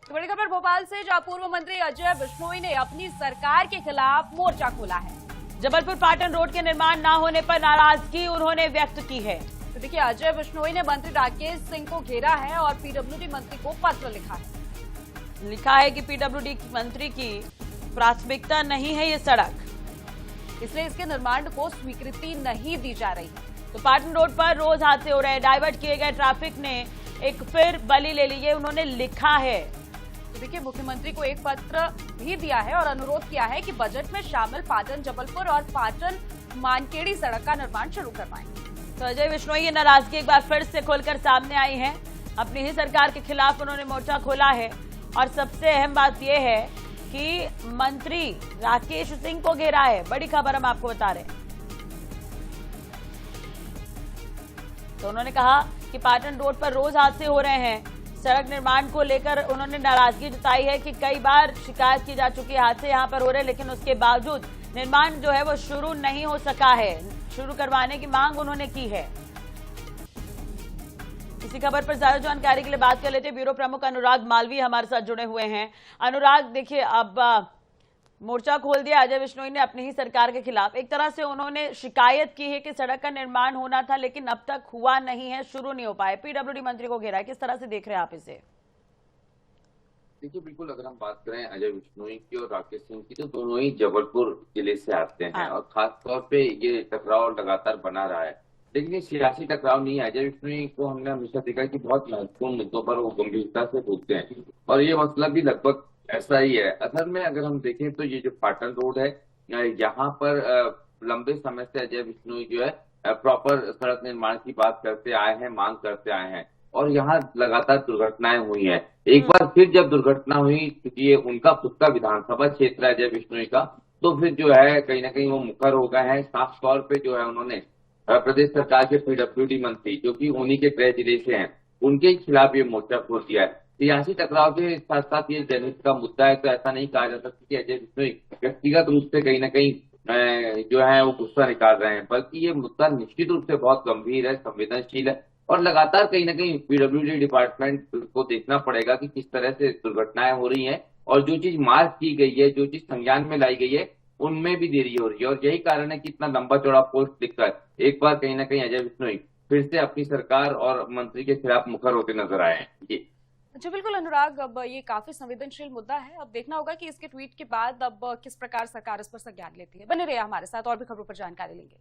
तो बड़ी खबर भोपाल से, जहां पूर्व मंत्री अजय बिश्नोई ने अपनी सरकार के खिलाफ मोर्चा खोला है। जबलपुर पाटन रोड के निर्माण न होने पर नाराजगी उन्होंने व्यक्त की है। तो देखिए, अजय बिश्नोई ने मंत्री राकेश सिंह को घेरा है और पीडब्ल्यूडी मंत्री को पत्र लिखा है कि पीडब्ल्यूडी मंत्री की प्राथमिकता नहीं है ये सड़क, इसलिए इसके निर्माण को स्वीकृति नहीं दी जा रही है। तो पाटन रोड पर रोज हादसे हो रहे हैं। डाइवर्ट किए गए ट्रैफिक ने एक फिर बलि ले ली, ये उन्होंने लिखा है। तो देखिए, मुख्यमंत्री को एक पत्र भी दिया है और अनुरोध किया है कि बजट में शामिल पाटन जबलपुर और पाटन मानकेड़ी सड़क का निर्माण शुरू करवाएं। तो अजय बिश्नोई की नाराजगी एक बार फिर से खोलकर सामने आई है। अपनी ही सरकार के खिलाफ उन्होंने मोर्चा खोला है और सबसे अहम बात यह है कि मंत्री राकेश सिंह को घेरा है। बड़ी खबर हम आपको बता रहे हैं। तो उन्होंने कहा कि पाटन रोड पर रोज हादसे हो रहे हैं। सड़क निर्माण को लेकर उन्होंने नाराजगी जताई है कि कई बार शिकायत की जा चुकी है, हादसे यहां पर हो रहे हैं, लेकिन उसके बावजूद निर्माण जो है वो शुरू नहीं हो सका है। शुरू करवाने की मांग उन्होंने की है। इसी खबर पर ज्यादा जानकारी के लिए बात कर लेते हैं। ब्यूरो प्रमुख अनुराग मालवीय हमारे साथ जुड़े हुए हैं। अनुराग, देखिए, अब मोर्चा खोल दिया अजय बिश्नोई ने अपनी ही सरकार के खिलाफ। एक तरह से उन्होंने शिकायत की है कि सड़क का निर्माण होना था, लेकिन अब तक हुआ नहीं है, शुरू नहीं हो पाए। पीडब्ल्यूडी मंत्री को घेरा है, किस तरह से देख रहे हैं आप इसे? देखिए, बिल्कुल अगर हम बात करें अजय बिश्नोई की और राकेश सिंह की, तो दोनों ही जबलपुर जिले से आते हैं और खास तौर पे ये टकराव लगातार बना रहा है। लेकिन ये सियासी टकराव नहीं है। अजय बिश्नोई को हमने हमेशा देखा कि बहुत महत्वपूर्ण मुद्दों पर वो गंभीरता से बोलते हैं और ये मसला भी लगभग ऐसा ही है। असल में अगर हम देखें तो ये जो पाटन रोड है, यहाँ पर लंबे समय से अजय बिश्नोई जो है प्रॉपर सड़क निर्माण की बात करते आए हैं, मांग करते आए हैं और यहाँ लगातार दुर्घटनाएं हुई हैं। एक बार फिर जब दुर्घटना हुई, क्योंकि ये उनका खुद का विधानसभा क्षेत्र है अजय बिश्नोई का, तो फिर जो है कहीं ना कहीं वो मुखर हो गए हैं। साफ तौर पे जो है उन्होंने प्रदेश सरकार के पीडब्ल्यूडी मंत्री, जो कि उन्हीं के गृह जिले से हैं, उनके खिलाफ ये मोर्चा खोल दिया है। सियासी टकराव के साथ साथ ये जनहित का मुद्दा है, तो ऐसा नहीं कहा जा सकता कि अजय बिश्नोई व्यक्तिगत रूप से कहीं ना कहीं जो है वो गुस्सा निकाल रहे हैं, बल्कि ये मुद्दा निश्चित रूप से बहुत गंभीर है, संवेदनशील है और लगातार कहीं ना कहीं पीडब्ल्यूडी डिपार्टमेंट को देखना पड़ेगा कि किस तरह से दुर्घटनाएं हो रही हैं और जो चीज मार्क की गई है, जो चीज संज्ञान में लाई गई है, उनमें भी देरी हो रही है। और यही कारण है कि इतना लंबा चौड़ा पोस्ट लिखकर एक बार कहीं ना कहीं अजय बिश्नोई फिर से अपनी सरकार और मंत्री के खिलाफ मुखर होते नजर आए हैं। जी बिल्कुल अनुराग, अब ये काफी संवेदनशील मुद्दा है। अब देखना होगा कि इसके ट्वीट के बाद अब किस प्रकार सरकार इस पर संज्ञान लेती है। बने रहिए हमारे साथ, और भी खबरों पर जानकारी लेंगे।